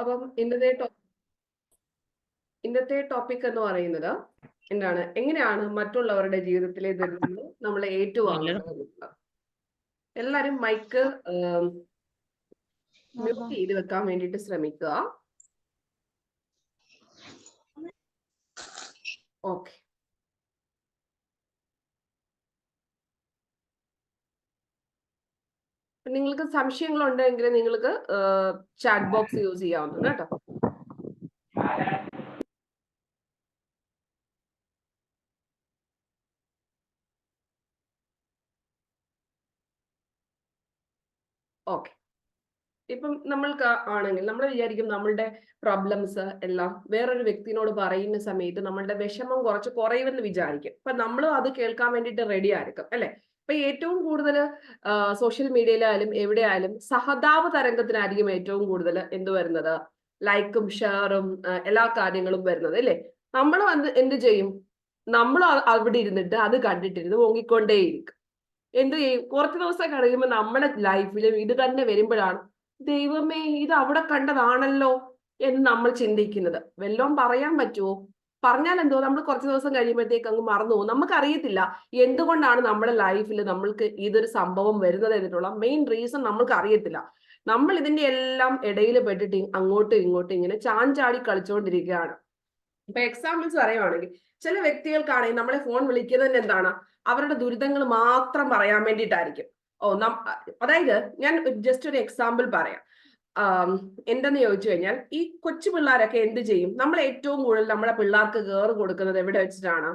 അപ്പം ഇന്നത്തെ ടോപ്പിക് എന്ന് പറയുന്നത് എന്താണ്, എങ്ങനെയാണ് മറ്റുള്ളവരുടെ ജീവിതത്തിലെ ദുരിതങ്ങൾ നമ്മൾ ഏറ്റുവാങ്ങുന്നത്. എല്ലാരും മൈക്ക് മ്യൂട്ട് ചെയ്ത് വെക്കാൻ വേണ്ടിട്ട് ശ്രമിക്കുക. ഓക്കെ. നിങ്ങൾക്ക് സംശയങ്ങളുണ്ടെങ്കിൽ നിങ്ങൾക്ക് ചാറ്റ് ബോക്സ് യൂസ് ചെയ്യാവുന്നതാണ് കേട്ടോ. ഓക്കെ. ഇപ്പം നമ്മൾക്ക് ആണെങ്കിൽ നമ്മൾ വിചാരിക്കും നമ്മളുടെ പ്രോബ്ലംസ് എല്ലാം വേറൊരു വ്യക്തിനോട് പറയുന്ന സമയത്ത് നമ്മളുടെ വിഷമം കുറച്ച് കുറയുമെന്ന് വിചാരിക്കും. അപ്പൊ നമ്മളും അത് കേൾക്കാൻ വേണ്ടിയിട്ട് റെഡി ആയിരിക്കും അല്ലെ. അപ്പൊ ഏറ്റവും കൂടുതൽ സോഷ്യൽ മീഡിയയിലായാലും എവിടെയായാലും സഹതാപ തരംഗത്തിനായിരിക്കും ഏറ്റവും കൂടുതൽ എന്ത് വരുന്നത്, ലൈക്കും ഷെയറും എല്ലാ കാര്യങ്ങളും വരുന്നത് അല്ലെ. നമ്മൾ എന്ത് ചെയ്യും, നമ്മൾ അവിടെ ഇരുന്നിട്ട് അത് കണ്ടിട്ടിരുന്ന് ഓങ്ങിക്കൊണ്ടേയിരിക്കും. എന്ത് ചെയ്യും, കുറച്ച് ദിവസം കഴിയുമ്പോൾ നമ്മുടെ ലൈഫിലും ഇത് തന്നെ വരുമ്പോഴാണ് ദൈവമേ ഇത് അവിടെ കണ്ടതാണല്ലോ എന്ന് നമ്മൾ ചിന്തിക്കുന്നത്. വല്ലോം പറയാൻ പറ്റുമോ? പറഞ്ഞാൽ എന്തോ, നമ്മൾ കുറച്ച് ദിവസം കഴിയുമ്പോഴത്തേക്ക് അങ്ങ് മറന്നു പോകും. നമുക്കറിയത്തില്ല എന്തുകൊണ്ടാണ് നമ്മുടെ ലൈഫിൽ നമ്മൾക്ക് ഇതൊരു സംഭവം വരുന്നത് എന്നിട്ടുള്ള മെയിൻ റീസൺ നമ്മൾക്ക് അറിയത്തില്ല. നമ്മൾ ഇതിന്റെ എല്ലാം ഇടയിൽ പെട്ടിട്ട് അങ്ങോട്ടും ഇങ്ങോട്ടും ഇങ്ങനെ ചാഞ്ചാടി കളിച്ചുകൊണ്ടിരിക്കുകയാണ്. ഇപ്പൊ എക്സാമ്പിൾസ് പറയുവാണെങ്കിൽ ചില വ്യക്തികൾക്കാണെങ്കിൽ നമ്മളെ ഫോൺ വിളിക്കുന്നത് എന്താണ്, അവരുടെ ദുരിതങ്ങൾ മാത്രം പറയാൻ വേണ്ടിയിട്ടായിരിക്കും. അതായത് ഞാൻ ജസ്റ്റ് ഒരു എക്സാമ്പിൾ പറയാം. എന്തെന്ന് ചോദിച്ചു കഴിഞ്ഞാൽ, ഈ കൊച്ചു പിള്ളേരൊക്കെ എന്ത് ചെയ്യും, നമ്മൾ ഏറ്റവും കൂടുതൽ നമ്മുടെ പിള്ളേർക്ക് കെയർ കൊടുക്കുന്നത് എവിടെ വെച്ചിട്ടാണ്?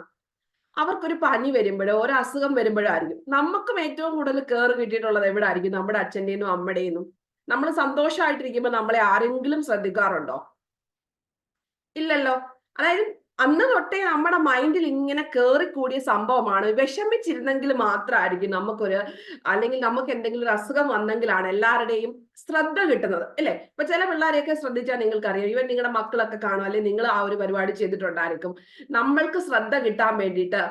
അവർക്കൊരു പനി വരുമ്പോഴോ ഒരു അസുഖം വരുമ്പോഴോ ആയിരിക്കും. നമുക്കും ഏറ്റവും കൂടുതൽ കെയർ കിട്ടിയിട്ടുള്ളത് എവിടെ ആയിരിക്കും? നമ്മുടെ അച്ഛൻ്റെന്നും അമ്മയുടെയും. നമ്മൾ സന്തോഷമായിട്ടിരിക്കുമ്പോൾ നമ്മളെ ആരെങ്കിലും ശ്രദ്ധിക്കാറുണ്ടോ? ഇല്ലല്ലോ. അതായത് അന്ന് തൊട്ടേ നമ്മുടെ മൈൻഡിൽ ഇങ്ങനെ കൂടിയ സംഭവമാണ്. വിഷമിച്ചിരുന്നെങ്കിൽ മാത്രമായിരിക്കും നമുക്കൊരു, അല്ലെങ്കിൽ നമുക്ക് എന്തെങ്കിലും ഒരു അസുഖം വന്നെങ്കിലാണ് എല്ലാവരുടെയും ശ്രദ്ധ കിട്ടുന്നത് അല്ലെ. ഇപ്പൊ ചില പിള്ളേരെയൊക്കെ ശ്രദ്ധിച്ചാൽ നിങ്ങൾക്കറിയാം, ഇവൻ നിങ്ങളുടെ മക്കളൊക്കെ കാണും, അല്ലെങ്കിൽ നിങ്ങൾ ആ ഒരു പരിപാടി ചെയ്തിട്ടുണ്ടായിരിക്കും. നമ്മൾക്ക് ശ്രദ്ധ കിട്ടാൻ വേണ്ടിയിട്ട്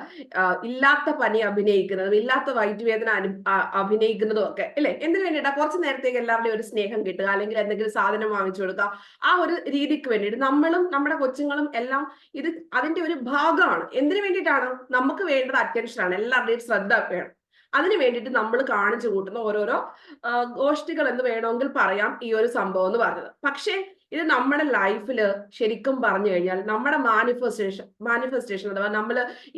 ഇല്ലാത്ത പനി അഭിനയിക്കുന്നതും ഇല്ലാത്ത വയറ്റുവേദന അഭിനയിക്കുന്നതും ഒക്കെ അല്ലെ. എന്തിനു വേണ്ടിയിട്ടാ? കുറച്ച് നേരത്തേക്ക് എല്ലാവരുടെയും ഒരു സ്നേഹം കിട്ടുക, അല്ലെങ്കിൽ എന്തെങ്കിലും സാധനം വാങ്ങിച്ചു കൊടുക്കുക, ആ ഒരു രീതിക്ക് വേണ്ടിയിട്ട് നമ്മളും നമ്മുടെ കൊച്ചുങ്ങളും എല്ലാം അതിന്റെ ഒരു ഭാഗമാണ്. എന്തിനു വേണ്ടിയിട്ടാണ്? നമുക്ക് വേണ്ടത് അറ്റൻഷനാണ്, എല്ലാവരുടെയും ശ്രദ്ധ വേണം. അതിനു വേണ്ടിയിട്ട് നമ്മൾ കാണിച്ചു കൂട്ടുന്ന ഓരോരോ ഗോഷ്ഠികൾ എന്ന് വേണമെങ്കിൽ പറയാം ഈ ഒരു സംഭവം എന്ന് പറഞ്ഞത്. പക്ഷേ ഇത് നമ്മുടെ ലൈഫിൽ ശരിക്കും പറഞ്ഞു കഴിഞ്ഞാൽ നമ്മുടെ മാനിഫെസ്റ്റേഷൻ അഥവാ നമ്മൾ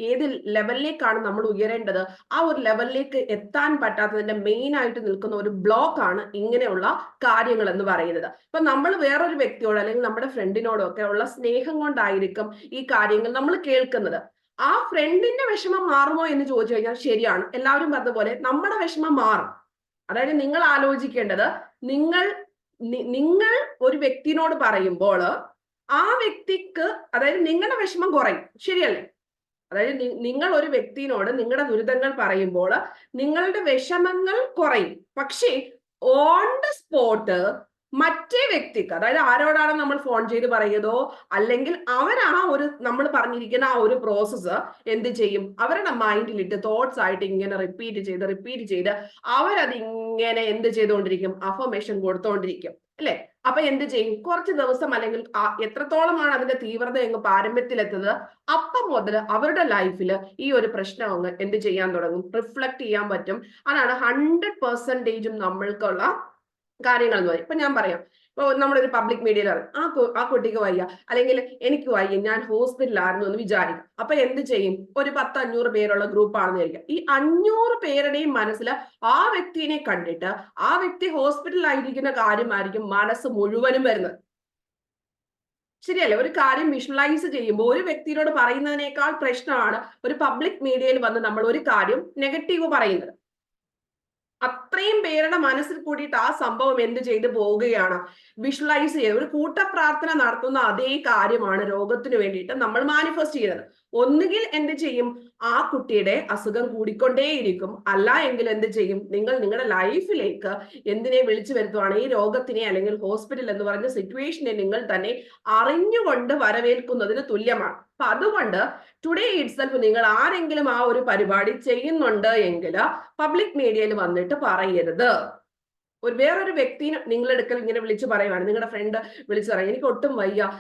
ഏത് ലെവലിലേക്കാണ് നമ്മൾ ഉയരേണ്ടത്, ആ ഒരു ലെവലിലേക്ക് എത്താൻ പറ്റാത്തതിന്റെ മെയിൻ ആയിട്ട് നിൽക്കുന്ന ഒരു ബ്ലോക്ക് ആണ് ഇങ്ങനെയുള്ള കാര്യങ്ങൾ എന്ന് പറയുന്നത്. ഇപ്പൊ നമ്മൾ വേറൊരു വ്യക്തിയോട് അല്ലെങ്കിൽ നമ്മുടെ ഫ്രണ്ടിനോടോ ഒക്കെ ഉള്ള സ്നേഹം കൊണ്ടായിരിക്കും ഈ കാര്യങ്ങൾ നമ്മൾ കേൾക്കുന്നത്. ആ ഫ്രണ്ടിന്റെ വിഷമം മാറുമോ എന്ന് ചോദിച്ചു കഴിഞ്ഞാൽ ശരിയാണ്, എല്ലാവരും പറഞ്ഞ നമ്മുടെ വിഷമം മാറും. അതായത് നിങ്ങൾ ആലോചിക്കേണ്ടത്, നിങ്ങൾ ഒരു വ്യക്തിനോട് പറയുമ്പോൾ ആ വ്യക്തിക്ക്, അതായത് നിങ്ങളുടെ വിഷമം കുറയും, ശരിയല്ലേ? അതായത് നിങ്ങൾ ഒരു വ്യക്തിനോട് നിങ്ങളുടെ ദുരിതങ്ങൾ പറയുമ്പോൾ നിങ്ങളുടെ വിഷമങ്ങൾ കുറയും. പക്ഷേ ഓൺ ദ സ്പോട്ട് മറ്റേ വ്യക്തിക്ക്, അതായത് ആരോടാണ് നമ്മൾ ഫോൺ ചെയ്ത് പറയുന്നതോ അല്ലെങ്കിൽ അവരാ ഒരു നമ്മൾ പറഞ്ഞിരിക്കുന്ന ആ ഒരു പ്രോസസ്സ് എന്ത് ചെയ്യും, അവരുടെ മൈൻഡിലിട്ട് തോട്ട്സ് ആയിട്ട് ഇങ്ങനെ റിപ്പീറ്റ് ചെയ്ത് അവരത് ഇങ്ങനെ എന്ത് ചെയ്തുകൊണ്ടിരിക്കും, അഫർമേഷൻ കൊടുത്തോണ്ടിരിക്കും അല്ലെ. അപ്പൊ എന്ത് ചെയ്യും, കുറച്ച് ദിവസം അല്ലെങ്കിൽ എത്രത്തോളമാണ് അതിന്റെ തീവ്രത അങ്ങ് പാരമ്യത്തിലെത്തുന്നത്, അപ്പം മുതൽ അവരുടെ ലൈഫിൽ ഈ ഒരു പ്രശ്നം അങ്ങ് എന്ത് ചെയ്യാൻ തുടങ്ങും, റിഫ്ലക്ട് ചെയ്യാൻ പറ്റും. അതാണ് 100% നമ്മൾക്കുള്ള കാര്യങ്ങൾ എന്ന് പറയും. ഇപ്പൊ ഞാൻ പറയാം, ഇപ്പൊ നമ്മളൊരു പബ്ലിക് മീഡിയയിൽ ആ കുട്ടിക്ക് വയ്യ, അല്ലെങ്കിൽ എനിക്ക് വയ്യ, ഞാൻ ഹോസ്പിറ്റലായിരുന്നു എന്ന് വിചാരിക്കും. അപ്പൊ എന്ത് ചെയ്യും, ഒരു 10-500 പേരുള്ള ഗ്രൂപ്പാണെന്ന് വിചാരിക്കാം. ഈ 500 പേരുടെയും മനസ്സിൽ ആ വ്യക്തിനെ കണ്ടിട്ട് ആ വ്യക്തി ഹോസ്പിറ്റലിലായിരിക്കുന്ന കാര്യമായിരിക്കും മനസ്സ് മുഴുവനും വരുന്നത്. ശരിയല്ലേ? ഒരു കാര്യം വിഷ്വലൈസ് ചെയ്യുമ്പോൾ ഒരു വ്യക്തിയോട് പറയുന്നതിനേക്കാൾ പ്രശ്നമാണ് ഒരു പബ്ലിക് മീഡിയയിൽ വന്ന് നമ്മൾ ഒരു കാര്യം നെഗറ്റീവ് പറയുന്നത്. അത്രയും പേരുടെ മനസ്സിൽ കൂടിയിട്ട് ആ സംഭവം എന്ത് ചെയ്ത് പോവുകയാണ്, വിഷ്വലൈസ് ചെയ്ത് ഒരു കൂട്ടപ്രാർത്ഥന നടത്തുന്ന അതേ കാര്യമാണ് രോഗത്തിന് വേണ്ടിയിട്ട് നമ്മൾ മാനിഫെസ്റ്റ് ചെയ്യുന്നത്. ഒന്നുകിൽ എന്ത് ചെയ്യും, ആ കുട്ടിയുടെ അസുഖം കൂടിക്കൊണ്ടേയിരിക്കും, അല്ല എങ്കിൽ എന്ത് ചെയ്യും, നിങ്ങൾ നിങ്ങളുടെ ലൈഫിലേക്ക് എന്തിനെ വിളിച്ചു വരുത്തുവാണ്, ഈ രോഗത്തിനെ അല്ലെങ്കിൽ ഹോസ്പിറ്റൽ എന്ന് പറഞ്ഞ സിറ്റുവേഷനെ നിങ്ങൾ തന്നെ അറിഞ്ഞുകൊണ്ട് വരവേൽക്കുന്നതിന് തുല്യമാണ്. അപ്പൊ അതുകൊണ്ട് ടുഡേ ഇറ്റ്സെൽഫ് നിങ്ങൾ ആരെങ്കിലും ആ ഒരു പരിപാടി ചെയ്യുന്നുണ്ട് എങ്കിൽ പബ്ലിക് മീഡിയയിൽ വന്നിട്ട് പറയരുത്. വേറൊരു വ്യക്തിനെ നിങ്ങളുടെ അടുക്കൽ ഇങ്ങനെ വിളിച്ച് പറയുവാണ്, നിങ്ങളുടെ ഫ്രണ്ട് വിളിച്ച് പറയും എനിക്ക് ഒട്ടും വയ്യ,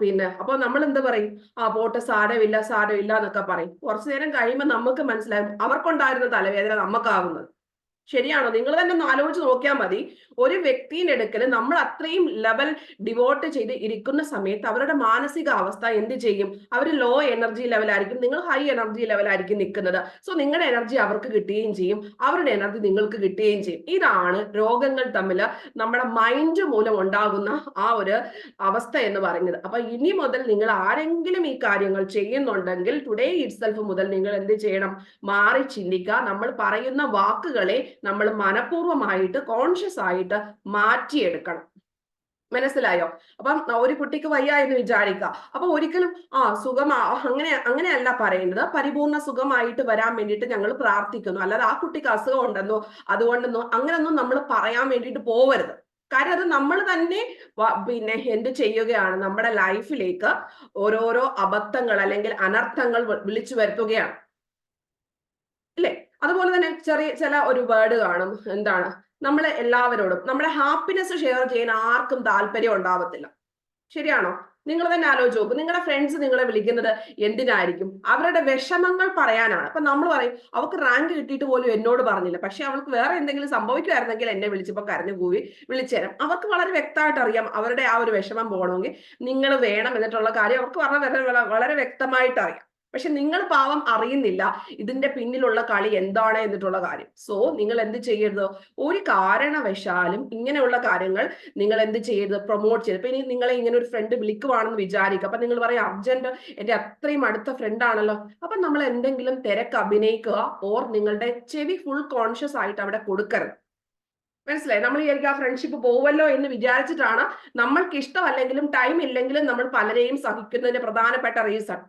പിന്നെ അപ്പൊ നമ്മൾ എന്ത് പറയും, പോട്ടെ സാരമില്ല സാരമില്ല എന്നൊക്കെ പറയും. കുറച്ചു നേരം കഴിയുമ്പോൾ നമുക്ക് മനസ്സിലാവും അവർക്കുണ്ടായിരുന്ന തലവേദന നമുക്കാവുന്നത്. ശരിയാണോ? നിങ്ങൾ തന്നെ ഒന്ന് ആലോചിച്ച് നോക്കിയാൽ മതി. ഒരു വ്യക്തിയുടെ അടുക്കൽ നമ്മൾ അത്രയും ലെവൽ ഡിവോട്ട് ചെയ്ത് ഇരിക്കുന്ന സമയത്ത് അവരുടെ മാനസികാവസ്ഥ എന്ത് ചെയ്യും? അവർ ലോ എനർജി ലെവലായിരിക്കും, നിങ്ങൾ ഹൈ എനർജി ലെവലായിരിക്കും നിൽക്കുന്നത്. സോ നിങ്ങളുടെ എനർജി അവർക്ക് കിട്ടുകയും ചെയ്യും, അവരുടെ എനർജി നിങ്ങൾക്ക് കിട്ടുകയും ചെയ്യും. ഇതാണ് രോഗങ്ങൾ തമ്മിൽ നമ്മുടെ മൈൻഡ് മൂലം ഉണ്ടാകുന്ന ആ ഒരു അവസ്ഥ എന്ന് പറയുന്നത്. അപ്പൊ ഇനി മുതൽ നിങ്ങൾ ആരെങ്കിലും ഈ കാര്യങ്ങൾ ചെയ്യുന്നുണ്ടെങ്കിൽ ടുഡേ ഇറ്റ്സെൽഫ് മുതൽ നിങ്ങൾ എന്ത് ചെയ്യണം? മാറി ചിന്തിക്കുക. നമ്മൾ പറയുന്ന വാക്കുകളെ നമ്മൾ മനഃപൂർവ്വമായിട്ട് കോൺഷ്യസ് ആയിട്ട് മാറ്റിയെടുക്കണം. മനസ്സിലായോ? അപ്പം ഒരു കുട്ടിക്ക് വയ്യ എന്ന് വിചാരിക്കുക. അപ്പൊ ഒരിക്കലും സുഖമാ അങ്ങനെയല്ല പറയുന്നത്. പരിപൂർണ സുഖമായിട്ട് വരാൻ വേണ്ടിയിട്ട് ഞങ്ങൾ പ്രാർത്ഥിക്കുന്നു. അല്ലാതെ ആ കുട്ടിക്ക് അസുഖം ഉണ്ടെന്നോ അതുകൊണ്ടെന്നോ അങ്ങനെയൊന്നും നമ്മൾ പറയാൻ വേണ്ടിയിട്ട് പോവരുത്. കാര്യം അത് നമ്മൾ തന്നെ പിന്നെ എന്ത് ചെയ്യുകയാണ്? നമ്മുടെ ലൈഫിലേക്ക് ഓരോരോ അബദ്ധങ്ങൾ അല്ലെങ്കിൽ അനർത്ഥങ്ങൾ വിളിച്ചു വരുത്തുകയാണ്. ഇല്ലേ? അതുപോലെ തന്നെ ചില ഒരു വേർഡ് കാണും. എന്താണ്? നമ്മളെ എല്ലാവരോടും നമ്മുടെ ഹാപ്പിനെസ് ഷെയർ ചെയ്യാൻ ആർക്കും താല്പര്യം ഉണ്ടാവത്തില്ല. ശരിയാണോ? നിങ്ങൾ തന്നെ ആലോചിച്ച് നോക്കും. നിങ്ങളുടെ ഫ്രണ്ട്സ് നിങ്ങളെ വിളിക്കുന്നത് എന്തിനായിരിക്കും? അവരുടെ വിഷമങ്ങൾ പറയാനാണ്. അപ്പൊ നമ്മൾ പറയും അവൾക്ക് റാങ്ക് കിട്ടിയിട്ട് പോലും എന്നോട് പറഞ്ഞില്ല, പക്ഷെ അവൾക്ക് വേറെ എന്തെങ്കിലും സംഭവിക്കുമായിരുന്നെങ്കിൽ എന്നെ വിളിച്ചപ്പോൾ കരഞ്ഞു കൂവി വിളിച്ചു തരാം. അവർക്ക് വളരെ വ്യക്തമായിട്ട് അറിയാം അവരുടെ ആ ഒരു വിഷമം പോകണമെങ്കിൽ നിങ്ങൾ വേണം എന്നിട്ടുള്ള കാര്യം അവർക്ക് വളരെ വ്യക്തമായിട്ട് അറിയാം. പക്ഷെ നിങ്ങൾ പാവം അറിയുന്നില്ല ഇതിന്റെ പിന്നിലുള്ള കളി എന്താണ് എന്നിട്ടുള്ള കാര്യം. സോ നിങ്ങൾ എന്ത് ചെയ്യരുത്? ഒരു കാരണവശാലും ഇങ്ങനെയുള്ള കാര്യങ്ങൾ നിങ്ങൾ എന്ത് ചെയ്യരുത്? പ്രൊമോട്ട് ചെയ്ത്. ഇപ്പൊ ഇനി നിങ്ങളെ ഇങ്ങനെ ഒരു ഫ്രണ്ട് വിളിക്കുവാണെന്ന് വിചാരിക്കുക. അപ്പൊ നിങ്ങൾ പറയും അർജന്റ് എന്റെ അത്രയും അടുത്ത ഫ്രണ്ട് ആണല്ലോ. അപ്പൊ നമ്മൾ എന്തെങ്കിലും തിരക്ക് അഭിനയിക്കുക, ഓർ നിങ്ങളുടെ ചെവി ഫുൾ കോൺഷ്യസ് ആയിട്ട് അവിടെ കൊടുക്കരുത്. മനസ്സിലായി? നമ്മൾ വിചാരിക്കും ആ ഫ്രണ്ട്ഷിപ്പ് പോവല്ലോ എന്ന് വിചാരിച്ചിട്ടാണ്, നമ്മൾക്ക് ഇഷ്ടമല്ലെങ്കിലും ടൈം ഇല്ലെങ്കിലും നമ്മൾ പലരെയും സഹിക്കുന്നതിന്റെ പ്രധാനപ്പെട്ട റീസൺ.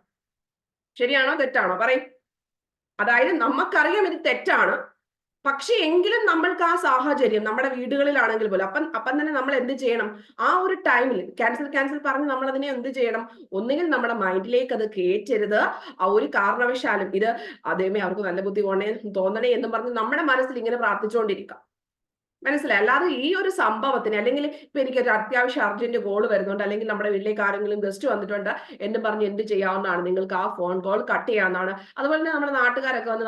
ശരിയാണോ തെറ്റാണോ? പറയും. അതായത് നമുക്കറിയാം ഇത് തെറ്റാണ്, പക്ഷെ എങ്കിലും നമ്മൾക്ക് ആ സാഹചര്യം നമ്മുടെ വീടുകളിലാണെങ്കിൽ പോലും അപ്പം തന്നെ നമ്മൾ എന്ത് ചെയ്യണം? ആ ഒരു ടൈമിൽ ക്യാൻസൽ പറഞ്ഞ് നമ്മൾ അതിനെ എന്ത് ചെയ്യണം? ഒന്നുകിൽ നമ്മുടെ മൈൻഡിലേക്ക് അത് കേറ്റരുത്. ആ ഒരു കാരണവശാലും ഇത് അതേമേ അവർക്ക് നല്ല ബുദ്ധി തോന്നണേ എന്ന് പറഞ്ഞ് നമ്മുടെ മനസ്സിൽ ഇങ്ങനെ പ്രാർത്ഥിച്ചുകൊണ്ടിരിക്കാം. മനസ്സിലായി? അല്ലാതെ ഈ ഒരു സംഭവത്തിന് അല്ലെങ്കിൽ ഇപ്പൊ എനിക്കൊരു അത്യാവശ്യം അർജന്റ് കോൾ വരുന്നുണ്ട്, അല്ലെങ്കിൽ നമ്മുടെ വീട്ടിലേക്ക് ആരെങ്കിലും ഗസ്റ്റ് വന്നിട്ടുണ്ട് എന്ന് പറഞ്ഞ് എന്ത് ചെയ്യാവുന്നതാണ്? നിങ്ങൾക്ക് ആ ഫോൺ കോൾ കട്ട് ചെയ്യാവുന്നതാണ്. അതുപോലെ തന്നെ നമ്മുടെ നാട്ടുകാരൊക്കെ വന്ന്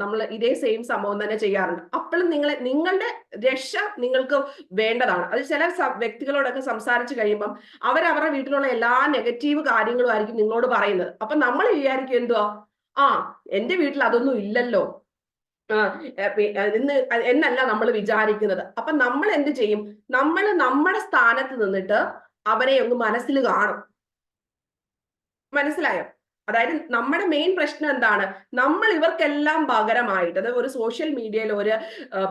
നമ്മൾ ഇതേ സെയിം സംഭവം തന്നെ ചെയ്യാറുണ്ട്. അപ്പോഴും നിങ്ങളുടെ രക്ഷ നിങ്ങൾക്ക് വേണ്ടതാണ്. അത് ചില വ്യക്തികളോടൊക്കെ സംസാരിച്ച് കഴിയുമ്പം അവരവരുടെ വീട്ടിലുള്ള എല്ലാ നെഗറ്റീവ് കാര്യങ്ങളും ആയിരിക്കും നിങ്ങളോട് പറയുന്നത്. അപ്പൊ നമ്മൾ വിചാരിക്കും എന്തുവാ, എന്റെ വീട്ടിൽ അതൊന്നും ഇല്ലല്ലോ എന്നല്ല നമ്മൾ വിചാരിക്കുന്നത്. അപ്പൊ നമ്മൾ എന്ത് ചെയ്യും? നമ്മൾ നമ്മുടെ സ്ഥാനത്ത് നിന്നിട്ട് അവരെ ഒന്ന് മനസ്സിൽ കാണും. മനസ്സിലായോ? അതായത് നമ്മുടെ മെയിൻ പ്രശ്നം എന്താണ്? നമ്മൾ ഇവർക്കെല്ലാം പകരമായിട്ട്, അതായത് ഒരു സോഷ്യൽ മീഡിയയിൽ ഒരു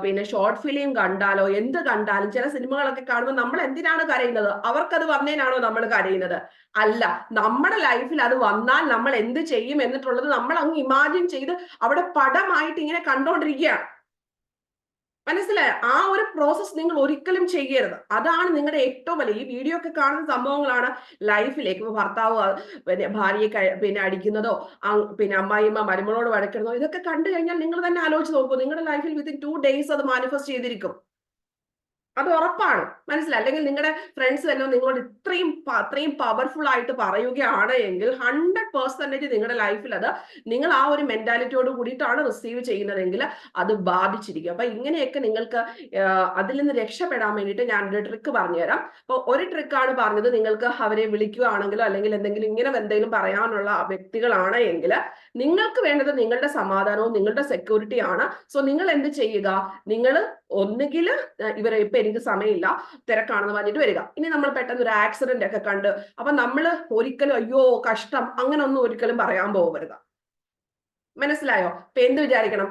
പിന്നെ ഷോർട്ട് ഫിലിം കണ്ടാലോ എന്ത് കണ്ടാലും ചില സിനിമകളൊക്കെ കാണുമ്പോൾ നമ്മൾ എന്തിനാണ് കരയുന്നത്? അവർക്കത് വന്നതിനാണോ നമ്മൾ കരയുന്നത്? അല്ല. നമ്മുടെ ലൈഫിൽ അത് വന്നാൽ നമ്മൾ എന്ത് ചെയ്യും എന്നിട്ടുള്ളത് നമ്മൾ അങ്ങ് ഇമാജിൻ ചെയ്ത് അവിടെ പടമായിട്ട് ഇങ്ങനെ കണ്ടോണ്ടിരിക്കുകയാണ്. മനസ്സിലായോ? ആ ഒരു പ്രോസസ് നിങ്ങൾ ഒരിക്കലും ചെയ്യരുത്. അതാണ് നിങ്ങളുടെ ഏറ്റവും വലിയ ഈ വീഡിയോ ഒക്കെ കാണുന്ന സംഭവങ്ങളാണ് ലൈഫിലേക്ക്. ഇപ്പൊ ഭർത്താവ് പിന്നെ ഭാര്യയെ പിന്നെ അടിക്കുന്നതോ പിന്നെ അമ്മായിയമ്മ മരുമകളോട് വഴക്കിടുന്നതോ ഇതൊക്കെ കണ്ടു കഴിഞ്ഞാൽ നിങ്ങൾ തന്നെ ആലോചിച്ച് നോക്കൂ. നിങ്ങളുടെ ലൈഫിൽ വിത്തിൻ 2 days അത് മാനിഫെസ്റ്റ് ചെയ്തിരിക്കും. അത് ഉറപ്പാണ്. മനസ്സിലായി? അല്ലെങ്കിൽ നിങ്ങളുടെ ഫ്രണ്ട്സ് വല്ലതും നിങ്ങളോട് അത്രയും പവർഫുൾ ആയിട്ട് പറയുകയാണ് എങ്കിൽ 100% നിങ്ങളുടെ ലൈഫിൽ അത് നിങ്ങൾ ആ ഒരു മെന്റാലിറ്റിയോട് കൂടിയിട്ടാണ് റിസീവ് ചെയ്യുന്നതെങ്കിൽ അത് ബാധിച്ചിരിക്കും. അപ്പൊ ഇങ്ങനെയൊക്കെ നിങ്ങൾക്ക് അതിൽ നിന്ന് രക്ഷപ്പെടാൻ വേണ്ടിയിട്ട് ഞാനൊരു ട്രിക്ക് പറഞ്ഞുതരാം. അപ്പൊ ഒരു ട്രിക്കാണ് പറഞ്ഞത്, നിങ്ങൾക്ക് അവരെ വിളിക്കുകയാണെങ്കിലോ അല്ലെങ്കിൽ എന്തെങ്കിലും പറയാനുള്ള വ്യക്തികളാണ് എങ്കിൽ നിങ്ങൾക്ക് വേണ്ടത് നിങ്ങളുടെ സമാധാനവും നിങ്ങളുടെ സെക്യൂരിറ്റി ആണ്. സോ നിങ്ങൾ എന്ത് ചെയ്യുക? നിങ്ങൾ ഒന്നുകിൽ ഇപ്പൊ എനിക്ക് സമയമില്ല തിരക്കാണെന്ന് പറഞ്ഞിട്ട് വരിക. ഇനി നമ്മൾ പെട്ടെന്ന് ഒരു ആക്സിഡന്റ് ഒക്കെ കണ്ട് അപ്പൊ നമ്മൾ ഒരിക്കലും അയ്യോ കഷ്ടം അങ്ങനെ ഒന്നും ഒരിക്കലും പറയാൻ പോകരുത്. മനസ്സിലായോ? ഇപ്പൊ എന്ത് വിചാരിക്കണം?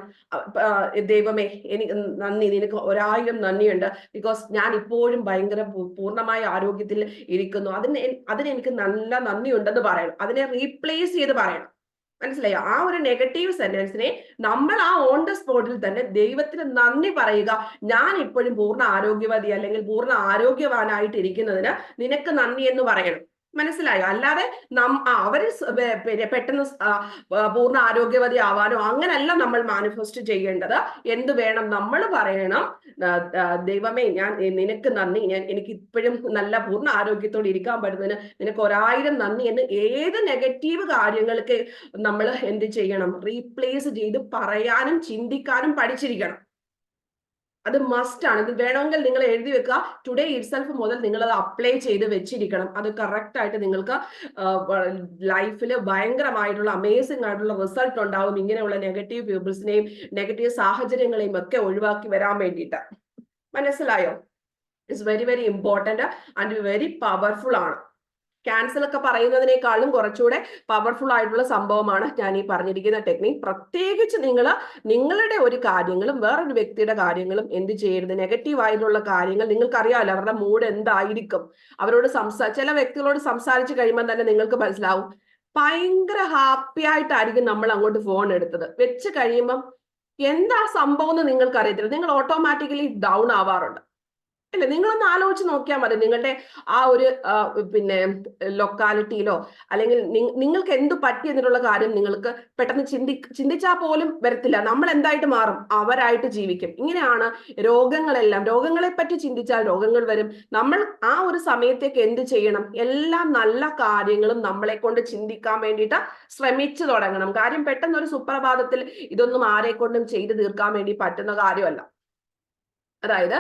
ദൈവമേ എനിക്ക് നന്ദി, നിനക്ക് 1000 നന്ദിയുണ്ട്. ബിക്കോസ് ഞാൻ ഇപ്പോഴും ഭയങ്കര പൂർണ്ണമായ ആരോഗ്യത്തിൽ ഇരിക്കുന്നു. അതിനെനിക്ക് നല്ല നന്ദിയുണ്ടെന്ന് പറയണം. അതിനെ റീപ്ലേസ് ചെയ്ത് പറയണം. മനസ്സിലായോ? ആ ഒരു നെഗറ്റീവ് സെന്റൻസിനെ നമ്മൾ ആ ഓൺ ദ സ്പോട്ടിൽ തന്നെ ദൈവത്തിന് നന്ദി പറയുക. ഞാൻ ഇപ്പോഴും പൂർണ്ണ ആരോഗ്യവതി അല്ലെങ്കിൽ പൂർണ്ണ ആരോഗ്യവാനായിട്ട് ഇരിക്കുന്നതിന് നിനക്ക് നന്ദി എന്ന് പറയണം. മനസ്സിലായോ? അല്ലാതെ അവര് പെട്ടെന്ന് പൂർണ്ണ ആരോഗ്യവതി ആവാനോ അങ്ങനല്ല നമ്മൾ മാനിഫെസ്റ്റ് ചെയ്യേണ്ടത്. എന്ത് വേണം? നമ്മൾ പറയണം, ദൈവമേ ഞാൻ നിനക്ക് നന്ദി, എനിക്ക് ഇപ്പോഴും നല്ല പൂർണ്ണ ആരോഗ്യത്തോടെ ഇരിക്കാൻ പറ്റുന്നതിന് നിനക്ക് 1000 നന്ദി എന്ന് ഏത് നെഗറ്റീവ് കാര്യങ്ങൾക്ക് നമ്മൾ എന്ത് ചെയ്യണം? റീപ്ലേസ് ചെയ്ത് പറയാനും ചിന്തിക്കാനും പഠിച്ചിരിക്കണം. അത് മസ്റ്റ് ആണ്. ഇത് വേണമെങ്കിൽ നിങ്ങൾ എഴുതി വെക്കുക. ടുഡേ ഇറ്റ്സെൽഫ് മുതൽ നിങ്ങൾ അത് അപ്ലൈ ചെയ്ത് വെച്ചിരിക്കണം. അത് കറക്റ്റ് ആയിട്ട് നിങ്ങൾക്ക് ലൈഫിൽ ഭയങ്കരമായിട്ടുള്ള അമേസിംഗ് ആയിട്ടുള്ള റിസൾട്ട് ഉണ്ടാവും. ഇങ്ങനെയുള്ള നെഗറ്റീവ് പീപ്പിൾസിനെയും നെഗറ്റീവ് സാഹചര്യങ്ങളെയും ഒക്കെ ഒഴിവാക്കി വരാൻ വേണ്ടിയിട്ട്. മനസ്സിലായോ? It's very very important and very powerful ആണ്. ക്യാൻസൽ ഒക്കെ പറയുന്നതിനേക്കാളും കുറച്ചുകൂടെ പവർഫുൾ ആയിട്ടുള്ള സംഭവമാണ് ഞാൻ ഈ പറഞ്ഞിരിക്കുന്ന ടെക്നിക്. പ്രത്യേകിച്ച് നിങ്ങളുടെ ഒരു കാര്യങ്ങളും വേറൊരു വ്യക്തിയുടെ കാര്യങ്ങളും എന്ത് ചെയ്യരുത്? നെഗറ്റീവ് ആയിട്ടുള്ള കാര്യങ്ങൾ നിങ്ങൾക്കറിയാമല്ലോ അവരുടെ മൂഡ് എന്തായിരിക്കും. അവരോട് ചില വ്യക്തികളോട് സംസാരിച്ച് കഴിയുമ്പോൾ തന്നെ നിങ്ങൾക്ക് മനസ്സിലാവും ഭയങ്കര ഹാപ്പി ആയിട്ടായിരിക്കും നമ്മൾ അങ്ങോട്ട് ഫോൺ എടുത്തത്. വെച്ച് കഴിയുമ്പം എന്താ സംഭവം എന്ന് നിങ്ങൾക്ക് അറിയത്തില്ല. നിങ്ങൾ ഓട്ടോമാറ്റിക്കലി ഡൗൺ ആവാറുണ്ട് അല്ലെ? നിങ്ങളൊന്ന് ആലോചിച്ച് നോക്കിയാൽ മതി. നിങ്ങളുടെ ആ ഒരു പിന്നെ ലൊക്കാലിറ്റിയിലോ അല്ലെങ്കിൽ നിങ്ങൾക്ക് എന്ത് പറ്റി എന്നുള്ള കാര്യം നിങ്ങൾക്ക് പെട്ടെന്ന് ചിന്തിച്ചാൽ പോലും വരത്തില്ല. നമ്മൾ എന്തായിട്ട് മാറും? അവരായിട്ട് ജീവിക്കും. ഇങ്ങനെയാണ് രോഗങ്ങളെല്ലാം. രോഗങ്ങളെ പറ്റി ചിന്തിച്ചാൽ രോഗങ്ങൾ വരും. നമ്മൾ ആ ഒരു സമയത്തേക്ക് എന്ത് ചെയ്യണം? എല്ലാ നല്ല കാര്യങ്ങളും നമ്മളെ കൊണ്ട് ചിന്തിക്കാൻ വേണ്ടിയിട്ട് ശ്രമിച്ചു തുടങ്ങണം. കാര്യം പെട്ടെന്ന് ഒരു സുപ്രഭാതത്തിൽ ഇതൊന്നും ആരെ കൊണ്ടും ചെയ്തു തീർക്കാൻ വേണ്ടി പറ്റുന്ന കാര്യമല്ല. അതായത്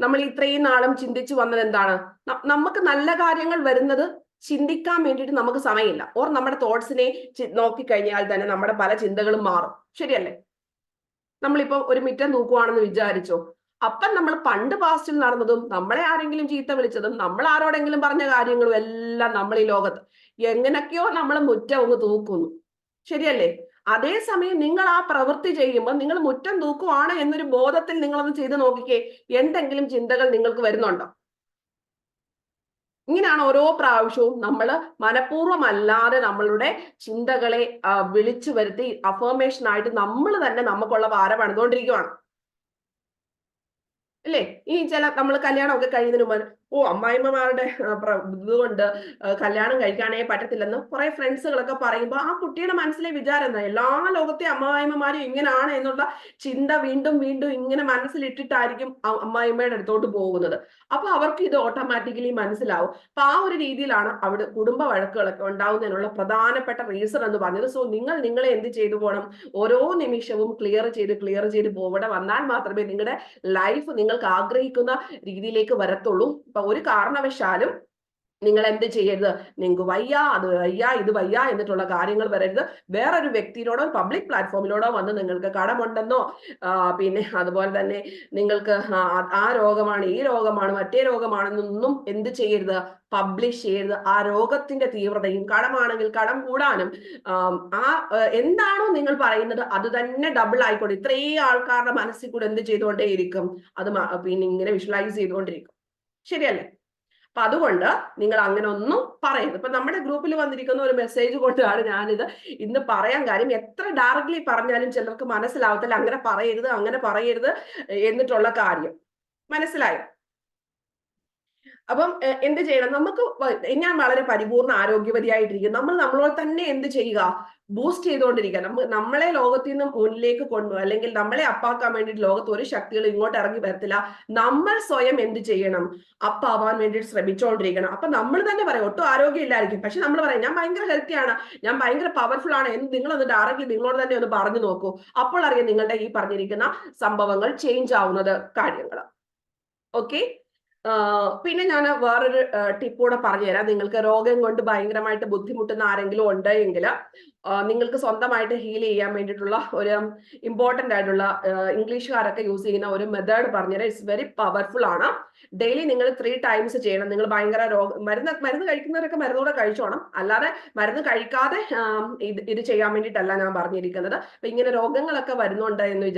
നമ്മൾ ഇത്രയും നാളും ചിന്തിച്ചു വന്നത് എന്താണ്? നമുക്ക് നല്ല കാര്യങ്ങൾ വരുന്നത് ചിന്തിക്കാൻ വേണ്ടിയിട്ട് നമുക്ക് സമയമില്ല. ഓർ നമ്മുടെ തോട്ട്സിനെ നോക്കിക്കഴിഞ്ഞാൽ തന്നെ നമ്മുടെ പല ചിന്തകളും മാറും. ശരിയല്ലേ? നമ്മളിപ്പോ ഒരു മിറ്റം തൂക്കുവാണെന്ന് വിചാരിച്ചോ, അപ്പം നമ്മൾ പണ്ട് പാസ്റ്റിൽ നടന്നതും നമ്മളെ ആരെങ്കിലും ചീത്ത വിളിച്ചതും നമ്മൾ ആരോടെങ്കിലും പറഞ്ഞ കാര്യങ്ങളും എല്ലാം നമ്മൾ ഈ ലോകത്ത് എങ്ങനെയൊക്കെയോ നമ്മൾ മുറ്റം ഒന്ന് തൂക്കുന്നു. ശരിയല്ലേ? അതേസമയം നിങ്ങൾ ആ പ്രവൃത്തി ചെയ്യുമ്പോൾ നിങ്ങൾ മുറ്റം തൂക്കുവാണ് എന്നൊരു ബോധത്തിൽ നിങ്ങളൊന്ന് ചെയ്ത് നോക്കിക്കേ. എന്തെങ്കിലും ചിന്തകൾ നിങ്ങൾക്ക് വരുന്നുണ്ടോ? ഇങ്ങനെയാണ് ഓരോ പ്രാവശ്യവും നമ്മൾ മനഃപൂർവ്വമല്ലാതെ നമ്മളുടെ ചിന്തകളെ വിളിച്ചു വരുത്തി അഫർമേഷൻ ആയിട്ട് നമ്മൾ തന്നെ നമുക്കുള്ള ഭാരം പണിതുകൊണ്ടിരിക്കുകയാണ്. അല്ലേ? ഈ നമ്മൾ കല്യാണമൊക്കെ കഴിയുന്നതിന് മുമ്പ് അമ്മായിമ്മമാരുടെ ഇതുകൊണ്ട് കല്യാണം കഴിക്കാനേ പറ്റത്തില്ലെന്ന് കുറെ ഫ്രണ്ട്സുകളൊക്കെ പറയുമ്പോൾ ആ കുട്ടിയുടെ മനസ്സിലെ വിചാരം എന്താ? എല്ലാ ലോകത്തെ അമ്മായിമ്മമാരും ഇങ്ങനെയാണ് എന്നുള്ള ചിന്ത വീണ്ടും വീണ്ടും ഇങ്ങനെ മനസ്സിലിട്ടിട്ടായിരിക്കും അമ്മായിമ്മയുടെ അടുത്തോട്ട് പോകുന്നത്. അപ്പൊ അവർക്ക് ഇത് ഓട്ടോമാറ്റിക്കലി മനസ്സിലാവും. അപ്പൊ ആ ഒരു രീതിയിലാണ് അവിടെ കുടുംബ വഴക്കുകളൊക്കെ ഉണ്ടാവുന്നതിനുള്ള പ്രധാനപ്പെട്ട റീസൺ എന്ന് പറഞ്ഞത്. സോ നിങ്ങളെ എന്ത് ചെയ്തു പോകണം? ഓരോ നിമിഷവും ക്ലിയർ ചെയ്ത് പോകണം. വന്നാൽ മാത്രമേ നിങ്ങളുടെ ലൈഫ് നിങ്ങൾക്ക് ആഗ്രഹിക്കുന്ന രീതിയിലേക്ക് വരത്തുള്ളൂ. അപ്പൊ ഒരു കാരണവശാലും നിങ്ങൾ എന്ത് ചെയ്യരുത്? നിങ്ങൾക്ക് വയ്യ, അത് വയ്യ, ഇത് വയ്യ എന്നിട്ടുള്ള കാര്യങ്ങൾ വരരുത്. വേറൊരു വ്യക്തിയോടോ പബ്ലിക് പ്ലാറ്റ്ഫോമിലോടോ വന്ന് നിങ്ങൾക്ക് കടമുണ്ടെന്നോ പിന്നെ അതുപോലെ തന്നെ നിങ്ങൾക്ക് ആ രോഗമാണ്, ഈ രോഗമാണ്, മറ്റേ രോഗമാണെന്നൊന്നും എന്ത് ചെയ്യരുത്? പബ്ലിഷ് ചെയ്യരുത്. ആ രോഗത്തിന്റെ തീവ്രതയും കടമാണെങ്കിൽ കടം കൂടാനും എന്താണോ നിങ്ങൾ പറയുന്നത് അത് തന്നെ ഡബിൾ ആയിക്കോട്ടെ. ഇത്രയും ആൾക്കാരുടെ മനസ്സിൽ കൂടെ എന്ത് ചെയ്തുകൊണ്ടേയിരിക്കും? അത് പിന്നെ ഇങ്ങനെ വിഷ്വലൈസ് ചെയ്തുകൊണ്ടിരിക്കും. ശരിയല്ലേ? അപ്പൊ അതുകൊണ്ട് നിങ്ങൾ അങ്ങനെ ഒന്നും പറയരുത്. ഇപ്പൊ നമ്മുടെ ഗ്രൂപ്പിൽ വന്നിരിക്കുന്ന ഒരു മെസ്സേജ് കൊണ്ടാണ് ഞാനിത് ഇന്ന് പറയാൻ കാര്യം. എത്ര ഡയറക്ട്ലി പറഞ്ഞാലും ചിലർക്ക് മനസ്സിലാവത്തില്ല അങ്ങനെ പറയരുത് എന്നിട്ടുള്ള കാര്യം. മനസ്സിലായോ? അപ്പം എന്ത് ചെയ്യണം? നമുക്ക് ഞാൻ വളരെ പരിപൂർണ്ണ ആരോഗ്യവതിയായിട്ടിരിക്കും. നമ്മൾ നമ്മളോട് തന്നെ എന്ത് ചെയ്യുക? ബൂസ്റ്റ് ചെയ്തുകൊണ്ടിരിക്കുക. നമ്മളെ ലോകത്തിൽ നിന്ന് മുന്നിലേക്ക് അല്ലെങ്കിൽ നമ്മളെ അപ്പാക്കാൻ വേണ്ടിയിട്ട് ലോകത്ത് ഒരു ശക്തികളും ഇങ്ങോട്ട് ഇറങ്ങി വരത്തില്ല. നമ്മൾ സ്വയം എന്ത് ചെയ്യണം? അപ്പാവാൻ വേണ്ടിയിട്ട് ശ്രമിച്ചുകൊണ്ടിരിക്കണം. അപ്പൊ നമ്മൾ തന്നെ പറയും ഒട്ടും ആരോഗ്യം ഇല്ലായിരിക്കും. പക്ഷെ നമ്മൾ പറയും ഞാൻ ഭയങ്കര ഹെൽത്തിയാണ്, ഞാൻ ഭയങ്കര പവർഫുൾ ആണ് എന്ന് നിങ്ങളൊന്ന് ഡയറക്റ്റ്ലി നിങ്ങളോട് തന്നെ ഒന്ന് പറഞ്ഞു നോക്കൂ. അപ്പോൾ അറിയാം നിങ്ങളുടെ ഈ പറഞ്ഞിരിക്കുന്ന സംഭവങ്ങൾ ചേഞ്ച് ആവുന്നത് കാര്യങ്ങൾ. ഓക്കെ? പിന്നെ ഞാൻ വേറൊരു ടിപ്പ് കൂടെ പറഞ്ഞുതരാം. നിങ്ങൾക്ക് രോഗം കൊണ്ട് ഭയങ്കരമായിട്ട് ബുദ്ധിമുട്ടുന്ന ആരെങ്കിലും ഉണ്ടെങ്കിൽ നിങ്ങൾക്ക് സ്വന്തമായിട്ട് ഹീൽ ചെയ്യാൻ വേണ്ടിയിട്ടുള്ള ഒരു ഇമ്പോർട്ടന്റ് ആയിട്ടുള്ള ഇംഗ്ലീഷുകാരൊക്കെ യൂസ് ചെയ്യുന്ന ഒരു മെത്തേഡ് പറഞ്ഞുതരാം. ഇറ്റ്സ് വെരി പവർഫുൾ ആണ്. ഡെയിലി നിങ്ങൾ 3 times ചെയ്യണം. നിങ്ങൾ ഭയങ്കര മരുന്ന് കഴിക്കുന്നവരൊക്കെ മരുന്നൂടെ കഴിച്ചോണം. അല്ലാതെ മരുന്ന് കഴിക്കാതെ ഇത് ചെയ്യാൻ വേണ്ടിയിട്ടല്ല ഞാൻ പറഞ്ഞിരിക്കുന്നത്. അപ്പൊ ഇങ്ങനെ രോഗങ്ങളൊക്കെ വരുന്നുണ്ടെന്ന്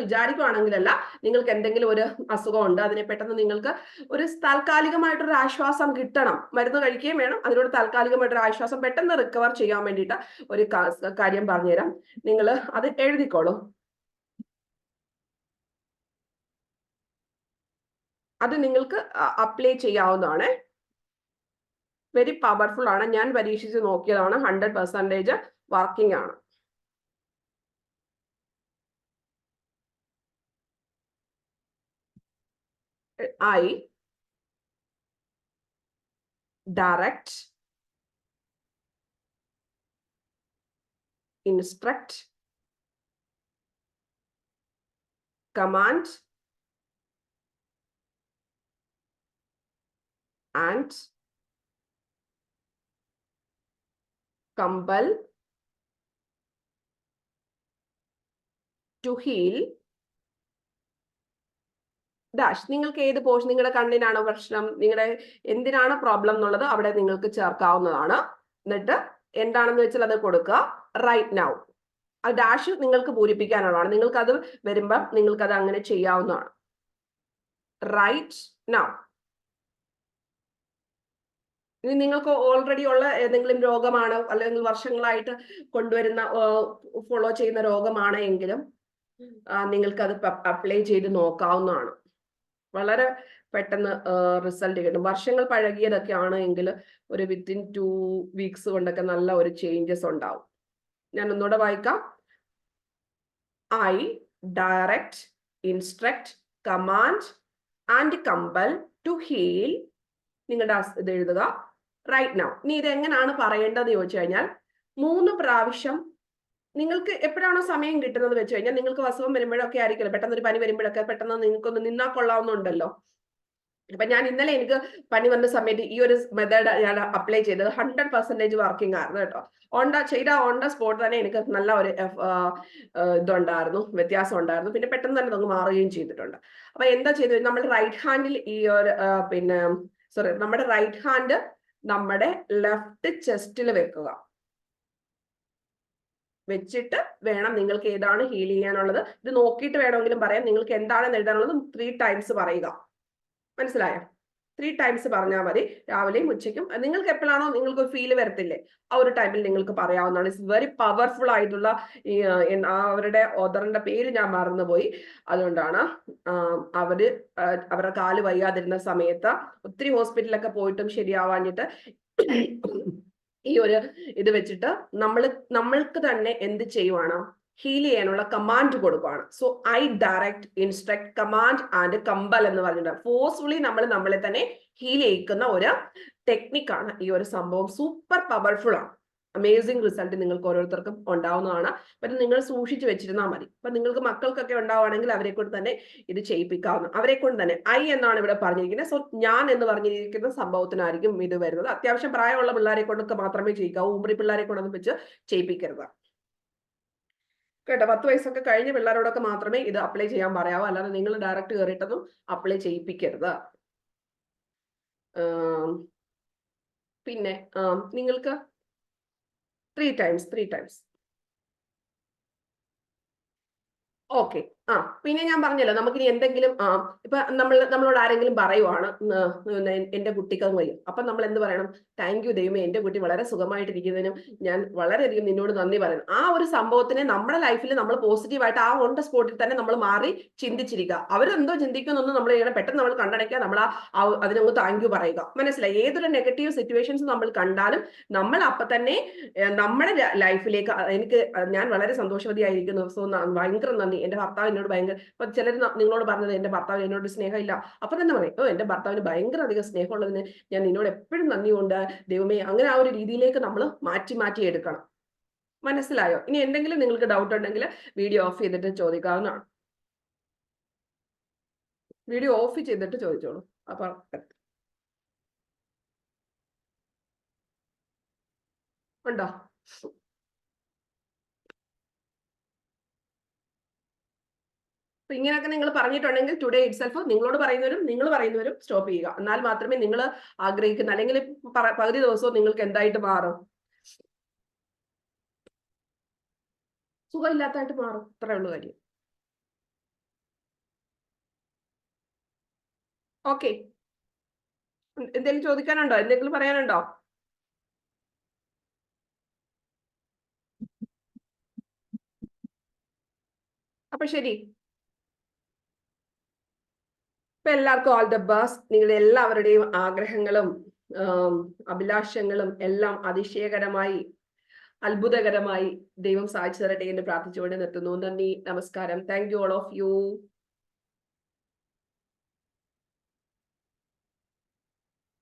വിചാരിക്കുവാണെങ്കിലല്ല, നിങ്ങൾക്ക് എന്തെങ്കിലും ഒരു അസുഖമുണ്ട്, അതിനെ പെട്ടെന്ന് നിങ്ങൾക്ക് ഒരു താൽക്കാലികമായിട്ടൊരു ആശ്വാസം കിട്ടണം. മരുന്ന് കഴിക്കുകയും വേണം, അതിനോട് താൽക്കാലികമായിട്ടൊരു ആശ്വാസം പെട്ടെന്ന് റിക്കവർ ചെയ്യാൻ വേണ്ടിയിട്ട് ഒരു കാര്യം പറഞ്ഞുതരാം. നിങ്ങൾ അത് എഴുതിക്കോളൂ. അത് നിങ്ങൾക്ക് അപ്ലൈ ചെയ്യാവുന്നതാണ്. വെരി പവർഫുൾ ആണ്. ഞാൻ പരീക്ഷിച്ച് നോക്കിയതാണ്. 100% വർക്കിംഗ് ആണ്. I direct, instruct, command and compel to heal dash. നിങ്ങൾക്ക് ഏത് പോർഷൻ, നിങ്ങളുടെ കണ്ണിനാണോ പ്രശ്നം, നിങ്ങളുടെ എന്തിനാണ് പ്രോബ്ലം എന്നുള്ളത് അവിടെ നിങ്ങൾക്ക് ചേർക്കാവുന്നതാണ്. എന്നിട്ട് എന്താണെന്ന് വെച്ചാൽ അത് കൊടുക്കുക. Right now. ആ ഡാഷ് നിങ്ങൾക്ക് പൂരിപ്പിക്കാനുള്ളതാണ്. നിങ്ങൾക്ക് അത് വരുമ്പോൾ നിങ്ങൾക്ക് അത് അങ്ങനെ ചെയ്യാവുന്നതാണ്. Right now. ഇനി നിങ്ങൾക്ക് ഓൾറെഡി ഉള്ള ഏതെങ്കിലും രോഗമാണോ അല്ലെങ്കിൽ വർഷങ്ങളായിട്ട് കൊണ്ടുവരുന്ന ഫോളോ ചെയ്യുന്ന രോഗമാണ് എങ്കിലും നിങ്ങൾക്ക് അത് അപ്ലൈ ചെയ്ത് നോക്കാവുന്നതാണ്. വളരെ പെട്ടെന്ന് റിസൾട്ട് കിട്ടും. വർഷങ്ങൾ പഴകിയതൊക്കെ ആണെങ്കിൽ ഒരു വിത്തിൻ 2 വീക്സ് കൊണ്ടൊക്കെ നല്ല ഒരു ചേഞ്ചസ് ഉണ്ടാവും. ഞാൻ ഒന്നുകൂടെ വായിക്കാം. I direct, instruct, command and compel to heal. നിങ്ങളുടെ ഇത് എഴുതുക. Right now. ഇനി ഇത് എങ്ങനെയാണ് പറയേണ്ടതെന്ന് ചോദിച്ചു കഴിഞ്ഞാൽ 3 പ്രാവശ്യം നിങ്ങൾക്ക് എപ്പോഴാണോ സമയം കിട്ടുന്നത് വെച്ച് കഴിഞ്ഞാൽ, നിങ്ങൾക്ക് അസുഖം വരുമ്പോഴൊക്കെ ആയിരിക്കുമല്ലോ, പെട്ടെന്ന് ഒരു പനി വരുമ്പോഴൊക്കെ പെട്ടെന്ന് നിങ്ങൾക്കൊന്ന് നിന്നാ കൊള്ളാവുന്നുണ്ടല്ലോ. അപ്പൊ ഞാൻ ഇന്നലെ എനിക്ക് പനി വന്ന സമയത്ത് ഈ ഒരു മെത്തേഡ് ഞാൻ അപ്ലൈ ചെയ്തത് 100% വർക്കിംഗ് ആയിരുന്നു കേട്ടോ. ഓൺ ദ സ്പോട്ട് തന്നെ എനിക്ക് നല്ല ഒരു ഇതുണ്ടായിരുന്നു, വ്യത്യാസം ഉണ്ടായിരുന്നു. പിന്നെ പെട്ടെന്ന് തന്നെ നമുക്ക് മാറുകയും ചെയ്തിട്ടുണ്ട്. അപ്പൊ എന്താ ചെയ്തത്, നമ്മുടെ റൈറ്റ് ഹാൻഡിൽ ഈ ഒരു നമ്മുടെ റൈറ്റ് ഹാൻഡ് നമ്മുടെ ലെഫ്റ്റ് ചെസ്റ്റിൽ വെക്കുക. വെച്ചിട്ട് വേണം നിങ്ങൾക്ക് ഏതാണ് ഹീൽ ചെയ്യാനുള്ളത്. ഇത് നോക്കിയിട്ട് വേണമെങ്കിലും പറയാം. നിങ്ങൾക്ക് എന്താണെന്ന് എഴുതാനുള്ളത് 3 times പറയുക. മനസ്സിലായോ? 3 times പറഞ്ഞാൽ മതി. രാവിലെയും ഉച്ചയ്ക്കും. നിങ്ങൾക്ക് എപ്പോഴാണോ നിങ്ങൾക്ക് ഫീല് വരത്തില്ലേ, ആ ഒരു ടൈമിൽ നിങ്ങൾക്ക് പറയാവുന്നതാണ്. ഇറ്റ്സ് വെരി പവർഫുൾ ആയിട്ടുള്ള അവരുടെ ഓദറിന്റെ പേര് ഞാൻ മറന്നുപോയി. അതുകൊണ്ടാണ് അവരുടെ കാല് വയ്യാതിരുന്ന സമയത്ത് ഒത്തിരി ഹോസ്പിറ്റലൊക്കെ പോയിട്ടും ശരിയാവാഞ്ഞിട്ട് ഈ ഒരു ഇത് വെച്ചിട്ട് നമ്മൾക്ക് തന്നെ എന്ത് ചെയ്യുവാണ്, ഹീൽ ചെയ്യാനുള്ള കമാൻഡ് കൊടുക്കുകയാണ്. So I direct, instruct, command and compel എന്ന് പറഞ്ഞിട്ട് ഫോഴ്സ്ഫുള്ളി നമ്മളെ തന്നെ ഹീൽ ചെയ്യിക്കുന്ന ഒരു ടെക്നിക്കാണ് ഈ ഒരു സംഭവം. സൂപ്പർ പവർഫുൾ ആണ്. അമേസിംഗ് റിസൾട്ട് നിങ്ങൾക്ക് ഓരോരുത്തർക്കും ഉണ്ടാവുന്നതാണ്. അപ്പം നിങ്ങൾ സൂക്ഷിച്ചു വെച്ചിരുന്നാൽ മതി. അപ്പൊ നിങ്ങൾക്ക് മക്കൾക്കൊക്കെ ഉണ്ടാവുകയാണെങ്കിൽ അവരെ കൊണ്ട് തന്നെ ഇത് ചെയ്യിപ്പിക്കാവുന്ന, അവരെ കൊണ്ട് തന്നെ. ഐ എന്നാണ് ഇവിടെ പറഞ്ഞിരിക്കുന്നത്. സോ ഞാൻ എന്ന് പറഞ്ഞിരിക്കുന്ന സംഭവത്തിനായിരിക്കും ഇത് വരുന്നത്. അത്യാവശ്യം പ്രായമുള്ള പിള്ളേരെ കൊണ്ടൊക്കെ മാത്രമേ ചെയ്യിക്കാവൂ. ഉമ്രി പിള്ളേരെ കൊണ്ടൊന്നും വെച്ച് ചെയ്യിപ്പിക്കരുത് കേട്ടോ. 10 വയസ്സൊക്കെ കഴിഞ്ഞ പിള്ളേരോടൊക്കെ മാത്രമേ ഇത് അപ്ലൈ ചെയ്യാൻ പറയാവൂ. അല്ലാതെ നിങ്ങൾ ഡയറക്റ്റ് കയറിയിട്ടൊന്നും അപ്ലൈ ചെയ്യിപ്പിക്കരുത്. പിന്നെ നിങ്ങൾക്ക് 3 times. ഓക്കെ. പിന്നെ ഞാൻ പറഞ്ഞല്ലോ, നമുക്കിനി എന്തെങ്കിലും ഇപ്പൊ നമ്മളോട് ആരെങ്കിലും പറയുവാണ് എന്റെ കുട്ടിക്ക് അത് വയ്യ, അപ്പൊ നമ്മൾ എന്ത് പറയണം? താങ്ക് യു ദൈവമേ, എന്റെ കുട്ടി വളരെ സുഖമായിട്ടിരിക്കുന്നതിനും ഞാൻ വളരെയധികം നിന്നോട് നന്ദി പറയണം. ആ ഒരു സംഭവത്തിനെ നമ്മുടെ ലൈഫിൽ നമ്മൾ പോസിറ്റീവായിട്ട് ആ ഓൺ ദ സ്പോട്ടിൽ തന്നെ നമ്മൾ മാറി ചിന്തിച്ചിരിക്കുക. അവരെന്തോ ചിന്തിക്കുന്നൊന്നും നമ്മൾ ഇങ്ങനെ പെട്ടെന്ന് നമ്മൾ കണ്ടടയ്ക്കുക, നമ്മൾ അതിനൊന്ന് താങ്ക് യു പറയുക. മനസ്സിലായി? ഏതൊരു നെഗറ്റീവ് സിറ്റുവേഷൻസ് നമ്മൾ കണ്ടാലും നമ്മൾ അപ്പൊ തന്നെ നമ്മുടെ ലൈഫിലേക്ക് ഞാൻ വളരെ സന്തോഷവതിയായിരിക്കുന്നു, സോ ഭയങ്കര നന്ദി, എന്റെ ഭർത്താവ് എന്നോട് ഭയങ്കര, ഇപ്പൊ ചിലർ നിങ്ങളോട് പറഞ്ഞത് എന്റെ ഭർത്താവിന് എന്നോട് സ്നേഹമില്ല, അപ്പൊ തന്നെ പറയും എന്റെ ഭർത്താവിന് ഭയങ്കര അധികം സ്നേഹമുള്ളതിന് ഞാൻ നിന്നോട് എപ്പോഴും നന്ദിയുണ്ട് ദൈവമേ. അങ്ങനെ ആ ഒരു രീതിയിലേക്ക് നമ്മൾ മാറ്റി എടുക്കണം. മനസ്സിലായോ? ഇനി എന്തെങ്കിലും നിങ്ങൾക്ക് ഡൗട്ട് ഉണ്ടെങ്കിൽ വീഡിയോ ഓഫ് ചെയ്തിട്ട് ചോദിക്കാവുന്നതാണ്. വീഡിയോ ഓഫ് ചെയ്തിട്ട് ചോദിച്ചോളൂ. അപ്പൊ ഉണ്ടോ? അപ്പൊ ഇങ്ങനെയൊക്കെ നിങ്ങൾ പറഞ്ഞിട്ടുണ്ടെങ്കിൽ ടുഡേ ഇറ്റ് സെൽഫ് നിങ്ങൾ പറയുന്നവരും സ്റ്റോപ്പ് ചെയ്യുക. എന്നാൽ മാത്രമേ നിങ്ങൾ ആഗ്രഹിക്കുന്ന, അല്ലെങ്കിൽ പകുതി ദിവസവും നിങ്ങൾക്ക് എന്തായിട്ട് മാറും? സുഖമില്ലാത്തായിട്ട് മാറും. അത്രേ ഉള്ളൂ കാര്യം. ഓക്കെ. എന്തെങ്കിലും ചോദിക്കാനുണ്ടോ? എന്തെങ്കിലും പറയാനുണ്ടോ? അപ്പൊ ശരി. ഇപ്പൊ എല്ലാവർക്കും ഓൾ ദ ബെസ്റ്റ്. നിങ്ങളുടെ എല്ലാവരുടെയും ആഗ്രഹങ്ങളും അഭിലാഷങ്ങളും എല്ലാം അതിശയകരമായി അത്ഭുതകരമായി ദൈവം സാധിച്ചു തരട്ടെ എന്ന് പ്രാർത്ഥിച്ചുകൊണ്ട് നിർത്തുന്നു. നന്ദി, നമസ്കാരം. Thank you all of U.